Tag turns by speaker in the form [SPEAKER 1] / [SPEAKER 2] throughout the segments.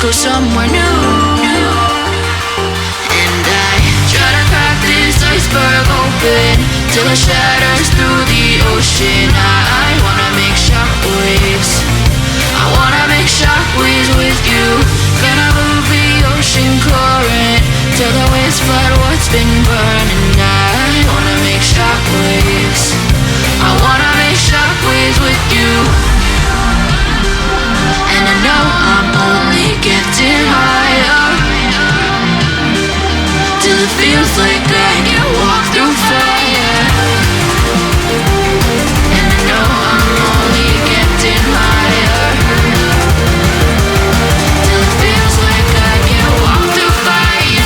[SPEAKER 1] go somewhere new. And I try to crack this iceberg open till it shatters through the ocean. I wanna make shockwaves. I wanna make shockwaves with you. Gonna move the ocean current till the waves flood what's been burning. I wanna make shockwaves. I wanna make shockwaves with you. And I know I'm only getting higher till it feels like I can walk through fire. And I know I'm only getting higher till it feels like I can walk through fire.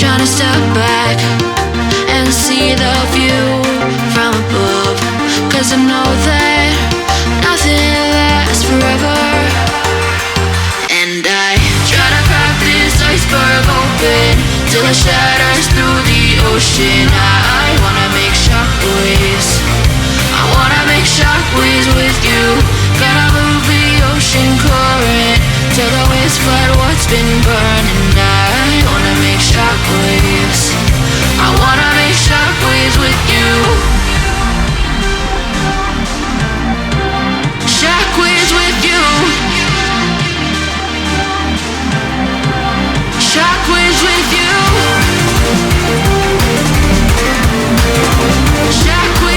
[SPEAKER 1] Trying to step back and see the view from above, 'cause I know that nothing lasts forever. And I try to crack this iceberg open till it shatters through the ocean. I wanna make shockwaves. I wanna make shockwaves with you. Gonna move the ocean current till the waves flood what's been burning. I wanna make shockwaves. I wanna make shockwaves with you. Shockwaves with you. Shockwaves with you. Shockwaves.